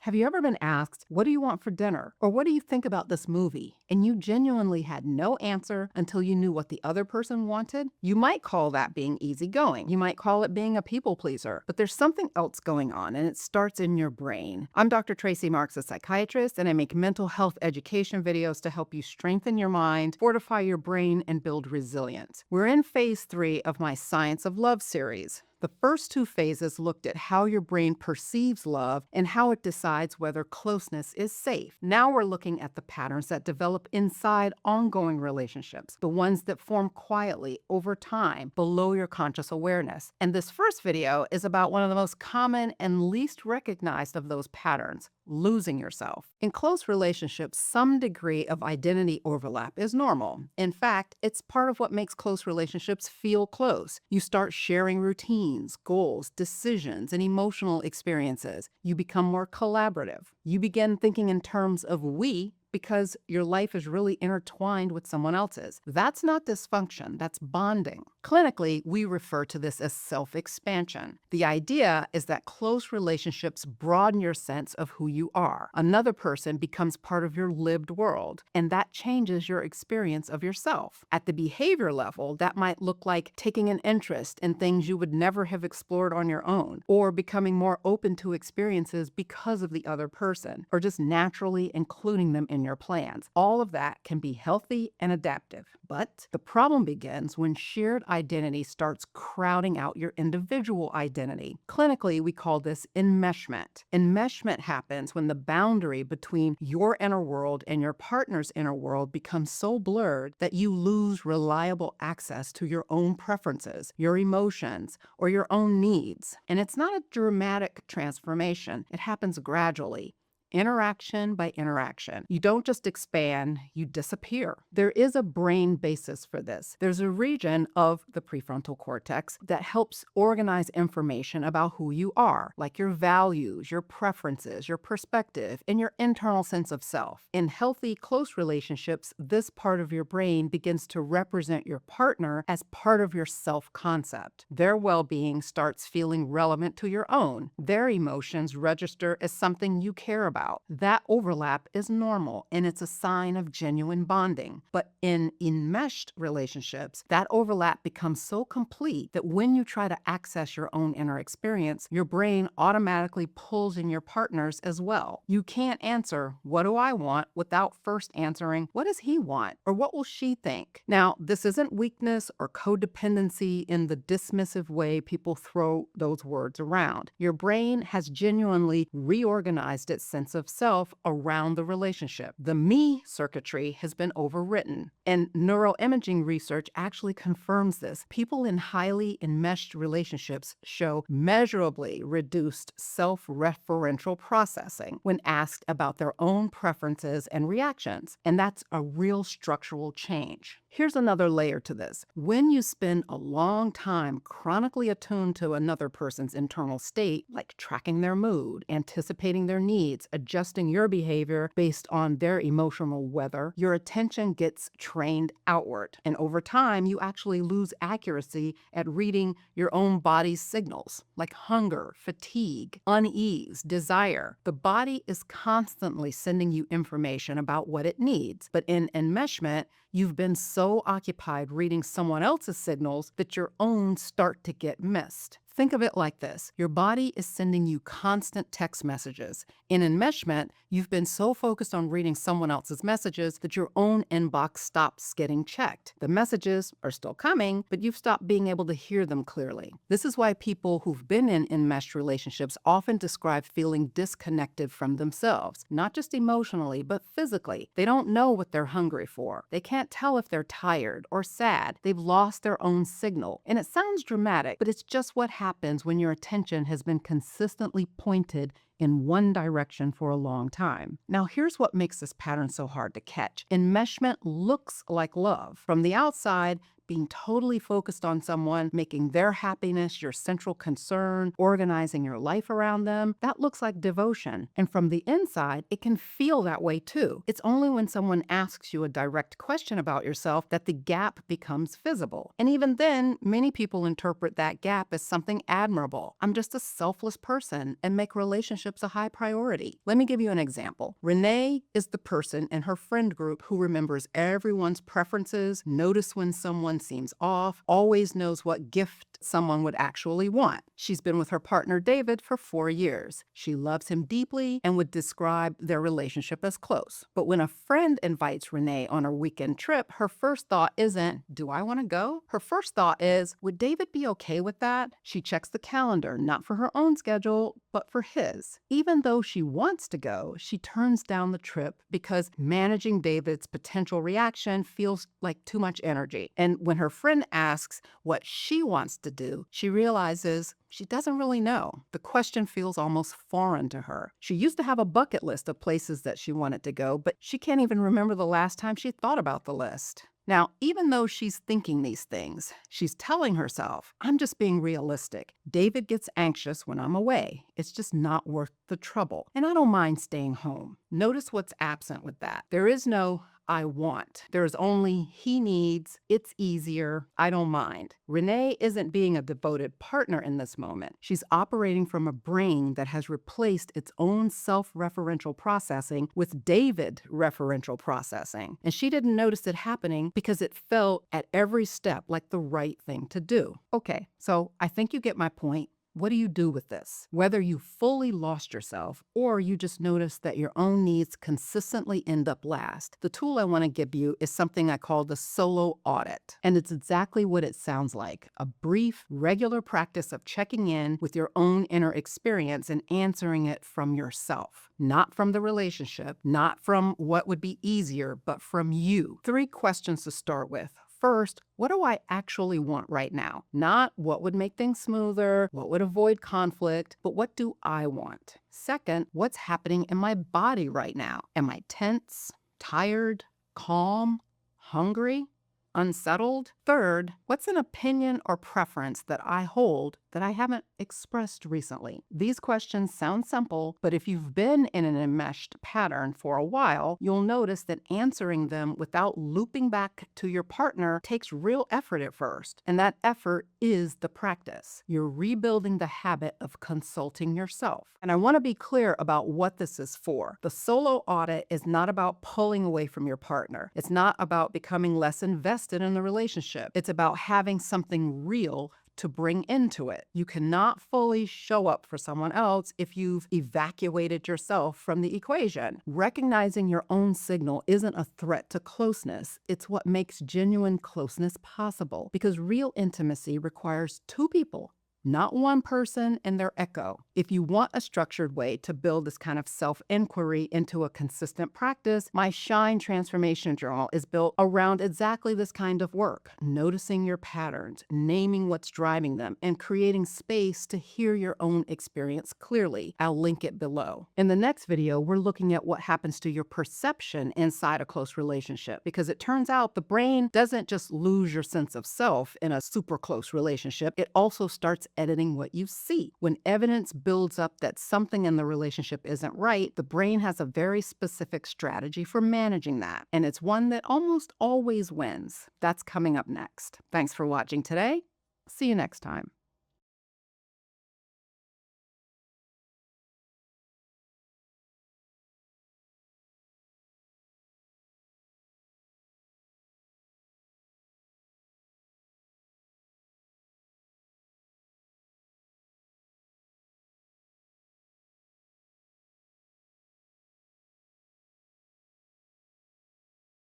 Have you ever been asked, "What do you want for dinner?" Or "What do you think about this movie?" And you genuinely had no answer until you knew what the other person wanted? You might call that being easygoing. You might call it being a people pleaser. But there's something else going on, and it starts in your brain. I'm Dr. Tracy Marks, a psychiatrist, and I make mental health education videos to help you strengthen your mind, fortify your brain, and build resilience. We're in phase 3 of my Science of Love series. The first 2 phases looked at how your brain perceives love and how it decides whether closeness is safe. Now we're looking at the patterns that develop inside ongoing relationships, the ones that form quietly over time below your conscious awareness. And this first video is about one of the most common and least recognized of those patterns: losing yourself. In close relationships, some degree of identity overlap is normal. In fact, it's part of what makes close relationships feel close. You start sharing routines, goals, decisions, and emotional experiences. You become more collaborative. You begin thinking in terms of we because your life is really intertwined with someone else's. That's not dysfunction, that's bonding. Clinically, we refer to this as self-expansion. The idea is that close relationships broaden your sense of who you are. Another person becomes part of your lived world, and that changes your experience of yourself. At the behavior level, that might look like taking an interest in things you would never have explored on your own, or becoming more open to experiences because of the other person, or just naturally including them in your plans. All of that can be healthy and adaptive. But the problem begins when shared identity starts crowding out your individual identity. Clinically, we call this enmeshment. Enmeshment happens when the boundary between your inner world and your partner's inner world becomes so blurred that you lose reliable access to your own preferences, your emotions, or your own needs. And it's not a dramatic transformation. It happens gradually, interaction by interaction. You don't just expand, you disappear. There is a brain basis for this. There's a region of the prefrontal cortex that helps organize information about who you are, like your values, your preferences, your perspective, and your internal sense of self. In healthy, close relationships, this part of your brain begins to represent your partner as part of your self-concept. Their well-being starts feeling relevant to your own. Their emotions register as something you care about. That overlap is normal, and it's a sign of genuine bonding. But in enmeshed relationships, that overlap becomes so complete that when you try to access your own inner experience, your brain automatically pulls in your partner's as well. You can't answer, "What do I want?" without first answering, "What does he want?" or "What will she think?" Now, this isn't weakness or codependency in the dismissive way people throw those words around. Your brain has genuinely reorganized its sense of self around the relationship. The me circuitry has been overwritten, and neuroimaging research actually confirms this. People in highly enmeshed relationships show measurably reduced self-referential processing when asked about their own preferences and reactions, and that's a real structural change. Here's another layer to this. When you spend a long time chronically attuned to another person's internal state, like tracking their mood, anticipating their needs, adjusting your behavior based on their emotional weather, your attention gets trained outward. And over time, you actually lose accuracy at reading your own body's signals, like hunger, fatigue, unease, desire. The body is constantly sending you information about what it needs. But in enmeshment, you've been so occupied reading someone else's signals that your own start to get missed. Think of it like this. Your body is sending you constant text messages. In enmeshment, you've been so focused on reading someone else's messages that your own inbox stops getting checked. The messages are still coming, but you've stopped being able to hear them clearly. This is why people who've been in enmeshed relationships often describe feeling disconnected from themselves, not just emotionally, but physically. They don't know what they're hungry for. They can't tell if they're tired or sad. They've lost their own signal. And it sounds dramatic, but it's just what happens when your attention has been consistently pointed in one direction for a long time. Now, here's what makes this pattern so hard to catch. Enmeshment looks like love. From the outside, being totally focused on someone, making their happiness your central concern, organizing your life around them, that looks like devotion. And from the inside, it can feel that way too. It's only when someone asks you a direct question about yourself that the gap becomes visible. And even then, many people interpret that gap as something admirable. I'm just a selfless person and make relationships relationship's a high priority. Let me give you an example. Renee is the person in her friend group who remembers everyone's preferences, notice when someone seems off, always knows what gift someone would actually want. She's been with her partner David for 4 years. She loves him deeply and would describe their relationship as close. But when a friend invites Renee on a weekend trip, her first thought isn't, do I want to go? Her first thought is, would David be okay with that? She checks the calendar, not for her own schedule, but for his. Even though she wants to go, she turns down the trip because managing David's potential reaction feels like too much energy. And when her friend asks what she wants to do, she realizes she doesn't really know. The question feels almost foreign to her. She used to have a bucket list of places that she wanted to go, but she can't even remember the last time she thought about the list. Now, even though she's thinking these things, she's telling herself, I'm just being realistic. David gets anxious when I'm away. It's just not worth the trouble. And I don't mind staying home. Notice what's absent with that. There is no I want. There's only he needs, it's easier, I don't mind. Renee isn't being a devoted partner in this moment. She's operating from a brain that has replaced its own self-referential processing with David referential processing. And she didn't notice it happening because it felt at every step like the right thing to do. Okay, so I think you get my point. What do you do with this? Whether you fully lost yourself or you just notice that your own needs consistently end up last, the tool I want to give you is something I call the solo audit. And it's exactly what it sounds like, a brief, regular practice of checking in with your own inner experience and answering it from yourself. Not from the relationship, not from what would be easier, but from you. 3 questions to start with. First, what do I actually want right now? Not what would make things smoother, what would avoid conflict, but what do I want? Second, what's happening in my body right now? Am I tense, tired, calm, hungry, unsettled? Third, what's an opinion or preference that I hold that I haven't expressed recently? These questions sound simple, but if you've been in an enmeshed pattern for a while, you'll notice that answering them without looping back to your partner takes real effort at first. And that effort is the practice. You're rebuilding the habit of consulting yourself. And I want to be clear about what this is for. The solo audit is not about pulling away from your partner. It's not about becoming less invested in the relationship. It's about having something real to bring into it. You cannot fully show up for someone else if you've evacuated yourself from the equation. Recognizing your own signal isn't a threat to closeness. It's what makes genuine closeness possible, because real intimacy requires 2 people, not one person and their echo. If you want a structured way to build this kind of self-inquiry into a consistent practice, my Shine Transformation Journal is built around exactly this kind of work. Noticing your patterns, naming what's driving them, and creating space to hear your own experience clearly. I'll link it below. In the next video, we're looking at what happens to your perception inside a close relationship, because it turns out the brain doesn't just lose your sense of self in a super close relationship, it also starts editing what you see. When evidence builds up that something in the relationship isn't right, the brain has a very specific strategy for managing that, and it's one that almost always wins. That's coming up next. Thanks for watching today. See you next time.